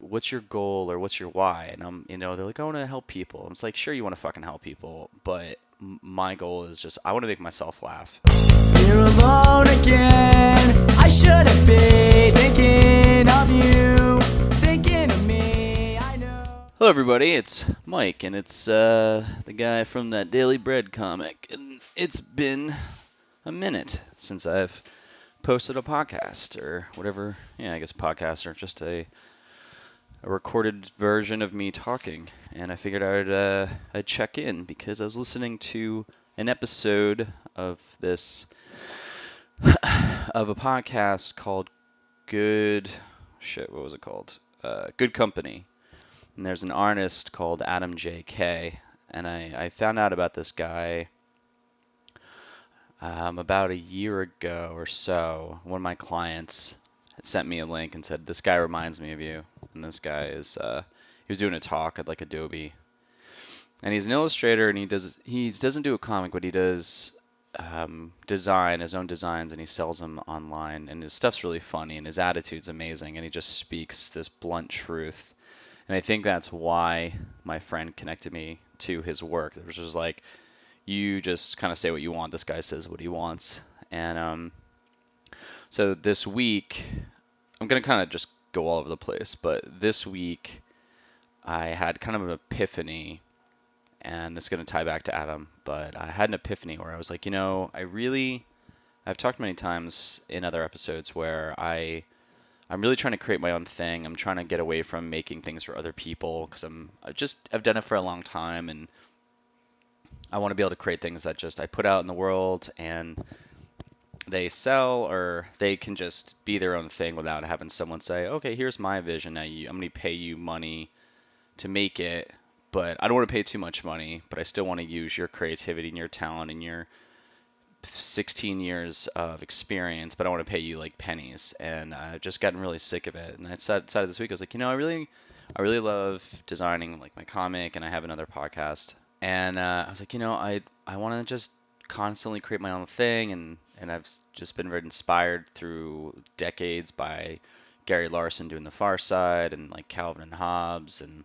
what's your goal or what's your why? And they're like, I want to help people. I'm just like, sure, you want to fucking help people, but my goal is just, I want to make myself laugh. You're alone again. I shouldn't be thinking of you, thinking of me. I know. Hello, everybody. It's Mike, and it's the guy from that Daily Bread comic. And it's been a minute since I've posted a podcast or whatever. Yeah, I guess podcast or just a recorded version of me talking. And I figured I'd check in because I was listening to an episode of this of a podcast called what was it called? Good Company. And there's an artist called Adam J.K. And I found out about this guy about a year ago or so. One of my clients had sent me a link and said, "This guy reminds me of you." And this guy he was doing a talk at like Adobe. And he's an illustrator, and he doesn't do a comic, but he does design his own designs, and he sells them online. And his stuff's really funny, and his attitude's amazing, and he just speaks this blunt truth. And I think that's why my friend connected me to his work. It was just like, you just kind of say what you want. This guy says what he wants. And so this week, I'm going to kind of just go all over the place, but this week I had kind of an epiphany, and this is going to tie back to Adam, but I had an epiphany where I was like, I've talked many times in other episodes where I'm really trying to create my own thing. I'm trying to get away from making things for other people because I've done it for a long time, and I want to be able to create things that just I put out in the world and they sell, or they can just be their own thing without having someone say, okay, here's my vision. Now I'm going to pay you money to make it, but I don't want to pay too much money, but I still want to use your creativity and your talent and your 16 years of experience, but I want to pay you like pennies. And I've just gotten really sick of it. And I decided this week, I was like, I really love designing like my comic, and I have another podcast. And I was like, I want to just constantly create my own thing. And I've just been very inspired through decades by Gary Larson doing The Far Side, and like Calvin and Hobbes, and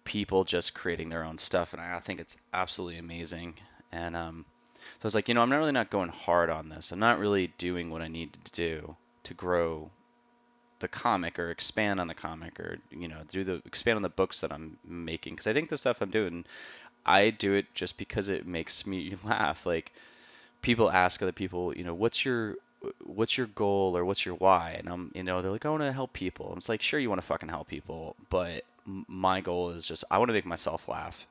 people just creating their own stuff. And I think it's absolutely amazing. And so I was like, I'm not really not going hard on this. I'm not really doing what I need to do to grow the comic or expand on the comic, or expand on the books that I'm making, because I think the stuff I'm doing, I do it just because it makes me laugh. Like, people ask other people, what's your goal or what's your why? And they're like, I want to help people. I'm just like, sure, you want to fucking help people, but my goal is just, I want to make myself laugh,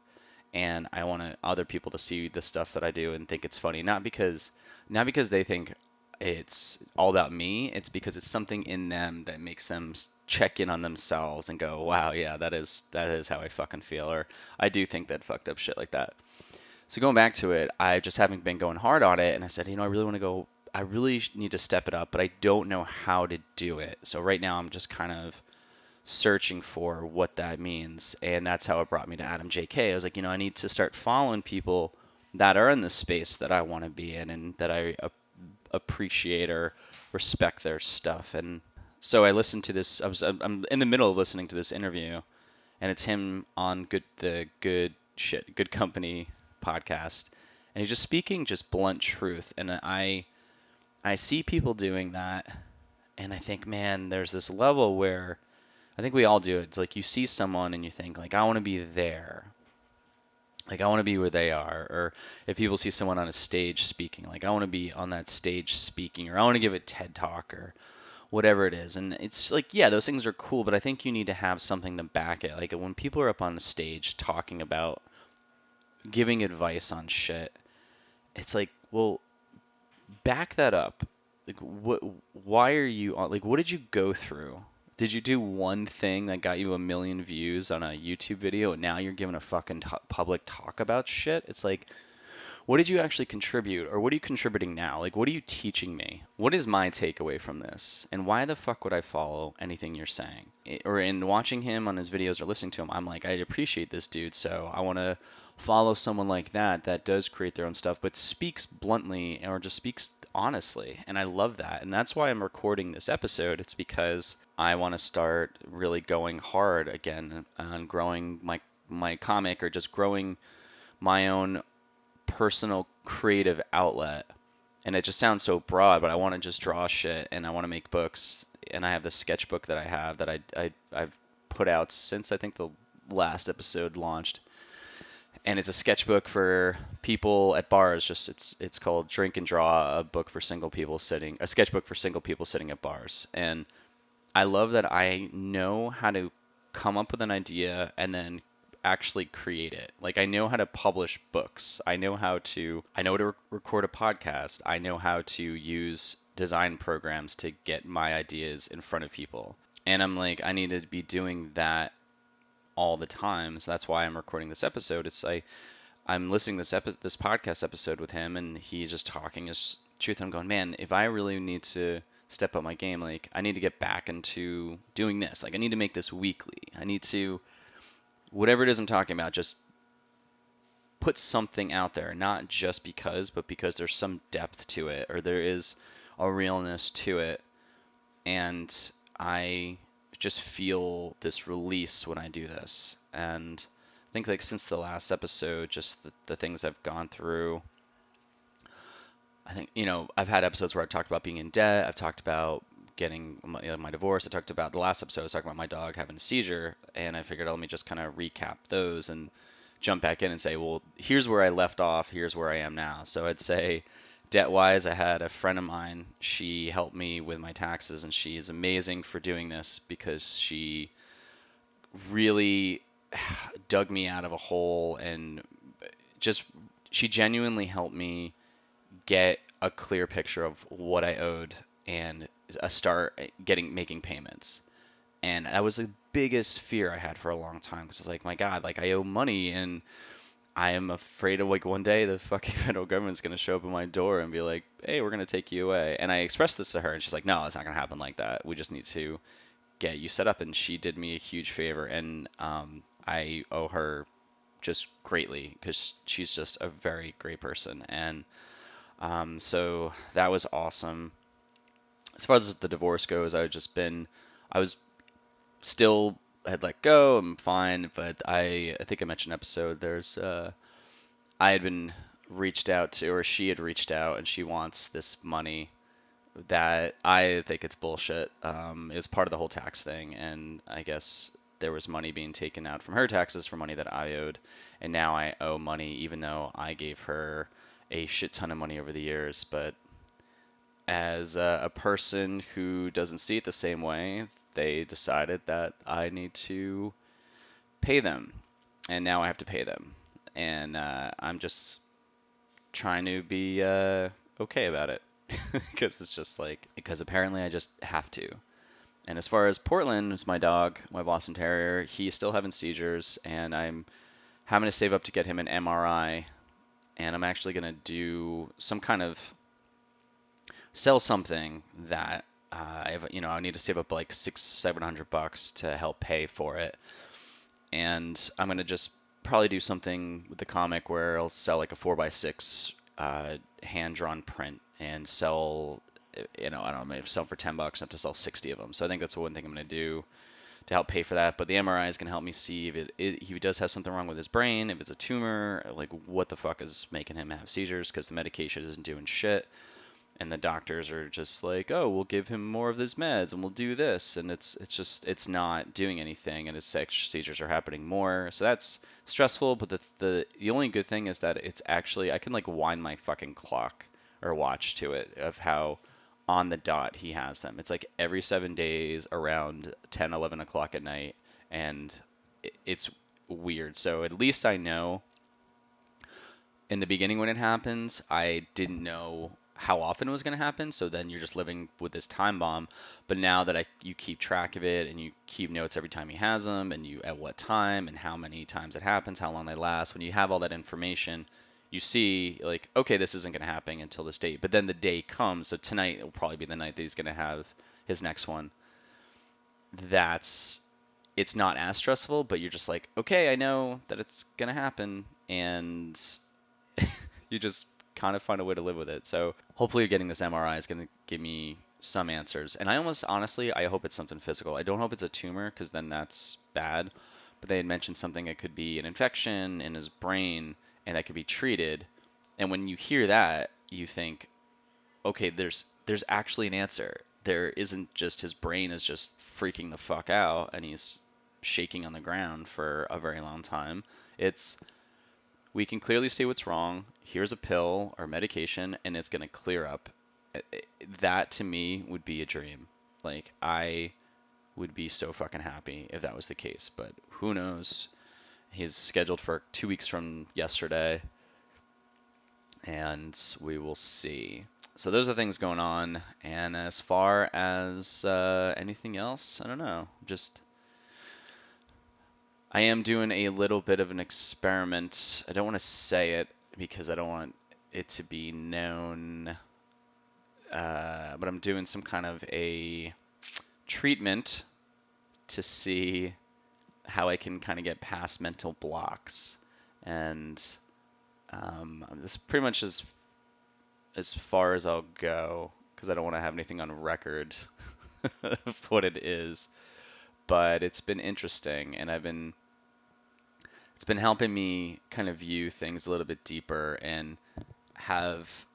and I want other people to see the stuff that I do and think it's funny, not because they think it's all about me. It's because it's something in them that makes them check in on themselves and go, wow, yeah, that is how I fucking feel, or I do think that fucked up shit like that. So going back to it, I just haven't been going hard on it, and I said, I really want to go. I really need to step it up, but I don't know how to do it. So right now, I'm just kind of searching for what that means, and that's how it brought me to Adam JK. I was like, I need to start following people that are in the space that I want to be in, and that I appreciate or respect their stuff. And so I listened to this. I'm in the middle of listening to this interview, and it's him on Good Company podcast, and he's just speaking just blunt truth. And I see people doing that, and I think, man, there's this level where I think we all do it. It's like you see someone and you think, like, I want to be there. Like, I want to be where they are. Or if people see someone on a stage speaking, like, I want to be on that stage speaking, or I want to give a TED talk, or whatever it is. And it's like, yeah, those things are cool, but I think you need to have something to back it. Like, when people are up on the stage talking about giving advice on shit, it's like, well, back that up. Like, why are you on, like, what did you go through? Did you do one thing that got you a million views on a YouTube video, and now you're giving a fucking public talk about shit? It's like, what did you actually contribute, or what are you contributing now? Like, what are you teaching me? What is my takeaway from this? And why the fuck would I follow anything you're saying? Or in watching him on his videos or listening to him, I'm like, I appreciate this dude, so I want to follow someone like that does create their own stuff, but speaks bluntly, or just speaks honestly. And I love that. And that's why I'm recording this episode. It's because I want to start really going hard again on growing my comic, or just growing my own personal creative outlet. And it just sounds so broad, but I want to just draw shit and I want to make books. And I have this sketchbook that I have that I've put out since I think the last episode launched. And it's a sketchbook for people at bars. Just it's called Drink and Draw, a sketchbook for single people sitting at bars. And I love that I know how to come up with an idea and then actually create it. Like, I know how to publish books. I know how to record a podcast. I know how to use design programs to get my ideas in front of people. And I'm like, I need to be doing that all the time. So that's why I'm recording this episode. I'm listening to this podcast episode with him, and he's just talking his truth. I'm going, man, if I really need to step up my game, like, I need to get back into doing this. Like, I need to make this weekly. I need to, whatever it is I'm talking about, just put something out there, not just because, but because there's some depth to it, or there is a realness to it. And I just feel this release when I do this. And I think, like, since the last episode, just the things I've gone through. I think, I've had episodes where I've talked about being in debt. I've talked about getting my divorce. I talked about the last episode, I was talking about my dog having a seizure. And I figured, let me just kind of recap those and jump back in and say, well, here's where I left off. Here's where I am now. So I'd say, debt wise, I had a friend of mine. She helped me with my taxes, and she's amazing for doing this because she really dug me out of a hole, and just she genuinely helped me get a clear picture of what I owed and a start making payments. And that was the biggest fear I had for a long time, because it's like, my God, like, I owe money, and I am afraid of, like, one day the fucking federal government's gonna show up at my door and be like, hey, we're gonna take you away. And I expressed this to her, and she's like, no, it's not gonna happen like that. We just need to get you set up. And she did me a huge favor, and I owe her just greatly, because she's just a very great person. And so that was awesome. As far as the divorce goes, I was still had let go. I'm fine, but I think I mentioned in an episode. I had been reached out to, or she had reached out, and she wants this money that I think it's bullshit. It's part of the whole tax thing, and I guess there was money being taken out from her taxes for money that I owed, and now I owe money, even though I gave her a shit ton of money over the years. But as a person who doesn't see it the same way, they decided that I need to pay them, and now I have to pay them, and I'm just trying to be okay about it. Because it's just like, because apparently I just have to. And as far as Portland, who's my dog, my Boston Terrier, he's still having seizures, and I'm having to save up to get him an MRI. And I'm actually going to do some kind of sell something that I need to save up like 600-700 bucks to help pay for it. And I'm going to just probably do something with the comic where I'll sell like a 4x6 hand drawn print and sell, I don't know, maybe sell for 10 bucks. I have to sell 60 of them. So I think that's one thing I'm going to do to help pay for that. But the MRI is going to help me see if he does have something wrong with his brain, if it's a tumor, like what the fuck is making him have seizures, because the medication isn't doing shit. And the doctors are just like, oh, we'll give him more of his meds and we'll do this, and it's not doing anything, and his seizures are happening more. So that's stressful. But the only good thing is that it's actually, I can like wind my fucking clock or watch to it of how on the dot he has them. It's like every 7 days around 10, 11 o'clock at night, and it's weird. So at least I know. In the beginning when it happens, I didn't know how often it was going to happen. So then you're just living with this time bomb. But now that you keep track of it, and you keep notes every time he has them, and you at what time and how many times it happens, how long they last, when you have all that information, you see like, okay, this isn't going to happen until this date. But then the day comes. So tonight will probably be the night that he's going to have his next one. It's not as stressful, but you're just like, okay, I know that it's going to happen. And you just kind of find a way to live with it. So hopefully getting this MRI is going to give me some answers. And I almost honestly, I hope it's something physical. I don't hope it's a tumor because then that's bad. But they had mentioned something it could be an infection in his brain and that could be treated. And when you hear that, you think, okay, there's actually an answer. There isn't just his brain is just freaking the fuck out and he's shaking on the ground for a very long time. It's we can clearly see what's wrong. Here's a pill or medication and it's going to clear up. That to me would be a dream. Like I would be so fucking happy if that was the case, but who knows? He's scheduled for 2 weeks from yesterday and we will see. So those are things going on. And as far as anything else, I don't know. Just I am doing a little bit of an experiment. I don't want to say it because I don't want it to be known, but I'm doing some kind of a treatment to see how I can kind of get past mental blocks. And this pretty much is as far as I'll go because I don't want to have anything on record of what it is. But it's been interesting, and it's been helping me kind of view things a little bit deeper and have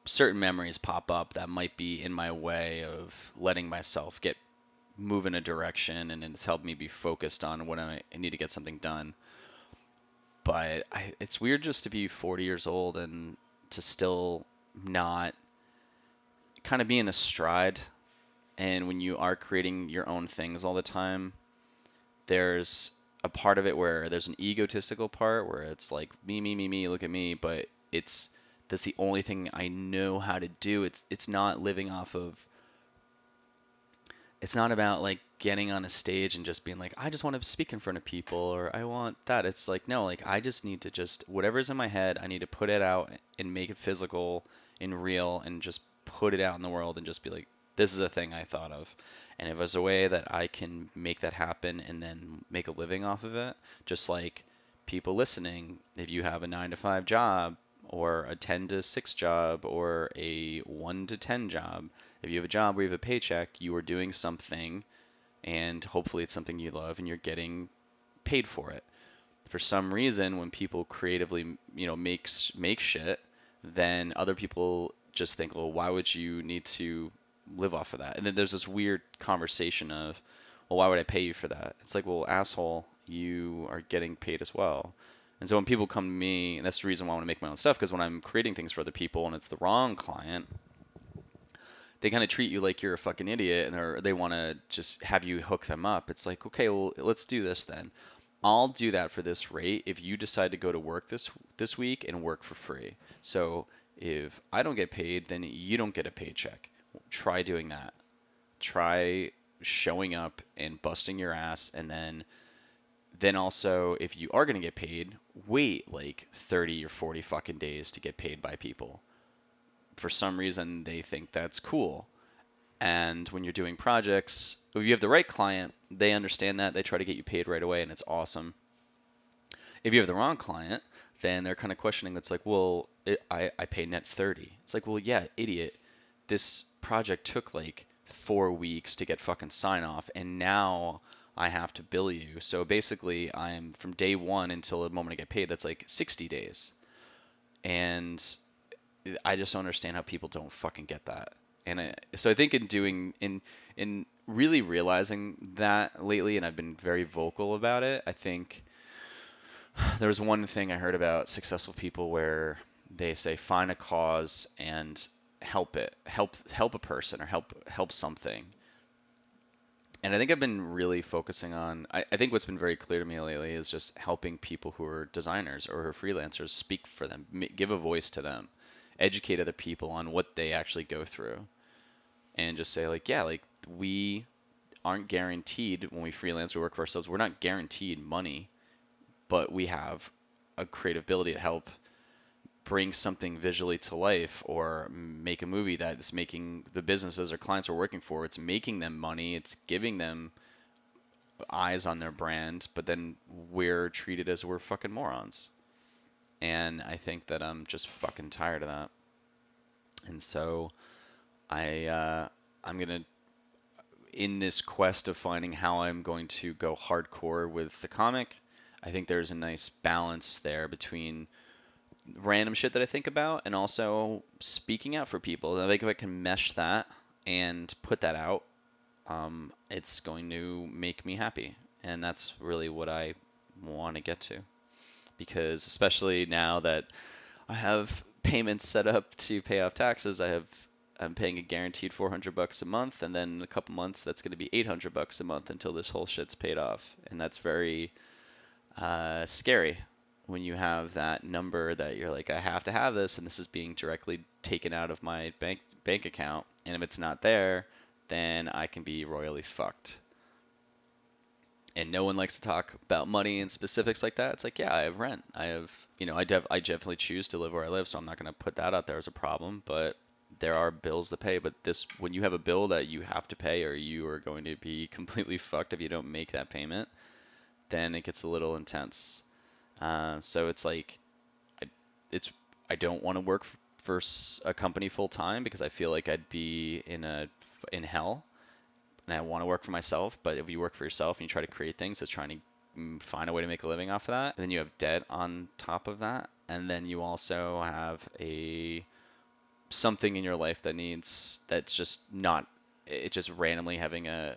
certain memories pop up that might be in my way of letting myself get move in a direction, and it's helped me be focused on when I need to get something done. But it's weird just to be 40 years old and to still not kind of be in a stride. And when you are creating your own things all the time, there's a part of it where there's an egotistical part where it's like me, me, me, me, look at me, but that's the only thing I know how to do. It's not living off of it's not about like getting on a stage and just being like, I just want to speak in front of people or I want that. It's like, no, like I just need to just whatever's in my head, I need to put it out and make it physical and real and just put it out in the world and just be like, this is a thing I thought of. And if there's a way that I can make that happen and then make a living off of it, just like people listening, if you have a 9 to 5 job or a 10 to 6 job or a 1 to 10 job, if you have a job where you have a paycheck, you are doing something, and hopefully it's something you love, and you're getting paid for it. For some reason, when people creatively, make shit, then other people just think, well, why would you need to live off of that? And then there's this weird conversation of, well, why would I pay you for that? It's like, well, asshole, you are getting paid as well. And so when people come to me, and that's the reason why I want to make my own stuff, because when I'm creating things for other people and it's the wrong client, they kind of treat you like you're a fucking idiot and they want to just have you hook them up. It's like, okay, well, let's do this then. I'll do that for this rate if you decide to go to work this week and work for free. So if I don't get paid, then you don't get a paycheck. Try doing that. Try showing up and busting your ass, and then also if you are going to get paid, wait like 30 or 40 fucking days to get paid by people. For some reason they think that's cool. And when you're doing projects, if you have the right client, they understand that. They try to get you paid right away, and it's awesome. If you have the wrong client, then they're kind of questioning. It's like, well, I pay net 30. It's like, well, yeah, idiot. This project took like 4 weeks to get fucking sign off, and now I have to bill you. So basically, I'm from day one until the moment I get paid, that's like 60 days. And I just don't understand how people don't fucking get that. And so I think in really realizing that lately, and I've been very vocal about it. I think there was one thing I heard about successful people where they say find a cause and help it, help a person or help something. And I think I've been really focusing on. I think what's been very clear to me lately is just helping people who are designers or who are freelancers speak for them, give a voice to them, educate other people on what they actually go through, and just say like, yeah, like we aren't guaranteed when we freelance, we work for ourselves. We're not guaranteed money, but we have a creative ability to help bring something visually to life or make a movie that is making the businesses or clients we're working for, it's making them money, it's giving them eyes on their brand, but then we're treated as we're fucking morons. and I think that I'm just fucking tired of that. And so I'm gonna, in this quest of finding how I'm going to go hardcore with the comic, I think there's a nice balance there between random shit that I think about and also speaking out for people. I think if I can mesh that and put that out, it's going to make me happy. And that's really what I want to get to. Because especially now that I have payments set up to pay off taxes, I'm paying a guaranteed $400 a month, and then in a couple months that's going to be $800 a month until this whole shit's paid off, and that's very scary when you have that number that you're like, I have to have this, and this is being directly taken out of my bank account, and if it's not there, then I can be royally fucked. And no one likes to talk about money and specifics like that. It's like, yeah, I have rent. I have, I definitely choose to live where I live, so I'm not going to put that out there as a problem. But there are bills to pay. But when you have a bill that you have to pay, or you are going to be completely fucked if you don't make that payment, then it gets a little intense. So it's like, I, it's I don't want to work for a company full time because I feel like I'd be in hell, and I want to work for myself. But if you work for yourself and you try to create things, it's trying to find a way to make a living off of that. And then you have debt on top of that, and then you also have a something in your life that's just not. It's just randomly having a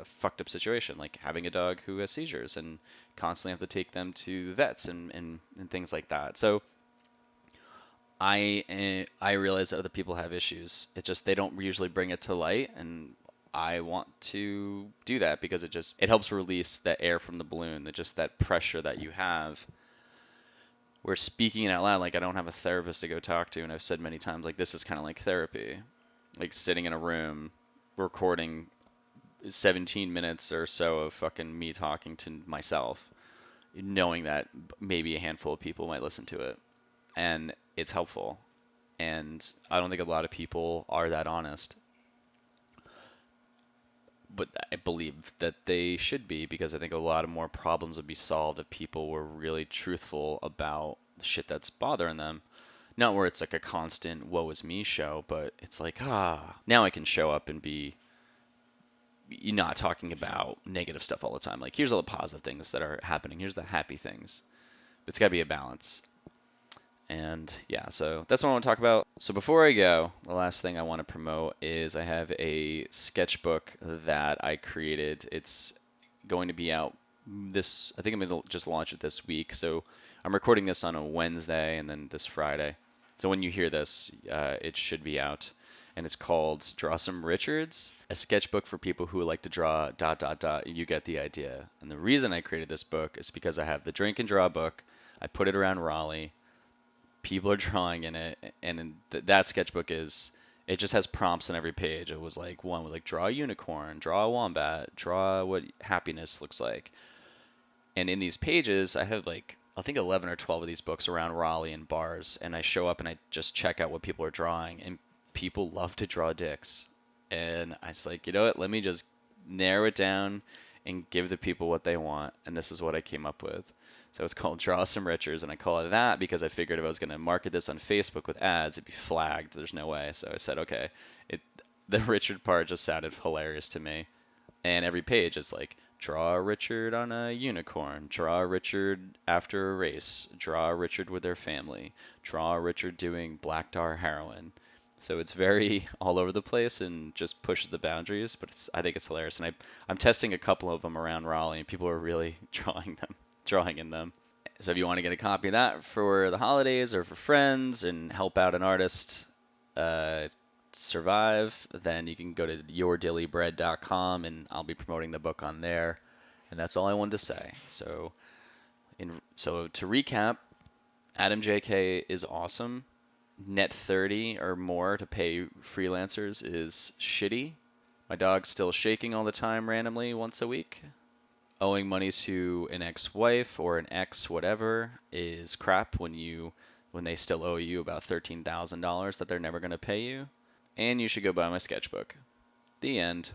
fucked up situation, like having a dog who has seizures and constantly have to take them to vets and things like that. So I realize that other people have issues. It's just they don't usually bring it to light, and I want to do that because it helps release that air from the balloon, that pressure that you have. We're speaking it out loud, like I don't have a therapist to go talk to, and I've said many times, like this is kind of like therapy, like sitting in a room, recording 17 minutes or so of fucking me talking to myself, knowing that maybe a handful of people might listen to it, and it's helpful. And I don't think a lot of people are that honest, but I believe that they should be because I think a lot of more problems would be solved if people were really truthful about the shit that's bothering them. Not where it's like a constant woe is me show, but it's like, now I can show up and be not talking about negative stuff all the time. Like, here's all the positive things that are happening, here's the happy things. But it's got to be a balance. And yeah, so that's what I want to talk about. So before I go, the last thing I want to promote is I have a sketchbook that I created. It's going to be out I think I'm going to just launch it this week. So I'm recording this on a Wednesday and then this Friday. So when you hear this, it should be out. And it's called Draw Some Richards, a sketchbook for people who like to draw ... You get the idea. And the reason I created this book is because I have the Drink and Draw book. I put it around Raleigh. People are drawing in it, and that sketchbook it just has prompts on every page. It was like one was like draw a unicorn, draw a wombat, draw what happiness looks like. And in these pages, I have like I think 11 or 12 of these books around Raleigh and bars, and I show up and I just check out what people are drawing, and people love to draw dicks. And I just like, you know what? Let me just narrow it down and give the people what they want, and this is what I came up with. So it's called Draw Some Richards, and I call it that because I figured if I was going to market this on Facebook with ads, it'd be flagged. There's no way. So I said, okay, the Richard part just sounded hilarious to me. And every page is like, draw a Richard on a unicorn, draw a Richard after a race, draw a Richard with their family, draw a Richard doing black tar heroin. So it's very all over the place and just pushes the boundaries, but I think it's hilarious. And I'm testing a couple of them around Raleigh, and people are really drawing in them. So if you want to get a copy of that for the holidays or for friends and help out an artist survive, then you can go to yourdailybread.com and I'll be promoting the book on there. And that's all I wanted to say. So to recap, Adam JK is awesome. Net 30 or more to pay freelancers is shitty. My dog's still shaking all the time randomly once a week. Owing money to an ex-wife or an ex whatever is crap when they still owe you about $13,000 that they're never going to pay you. And you should go buy my sketchbook. The end.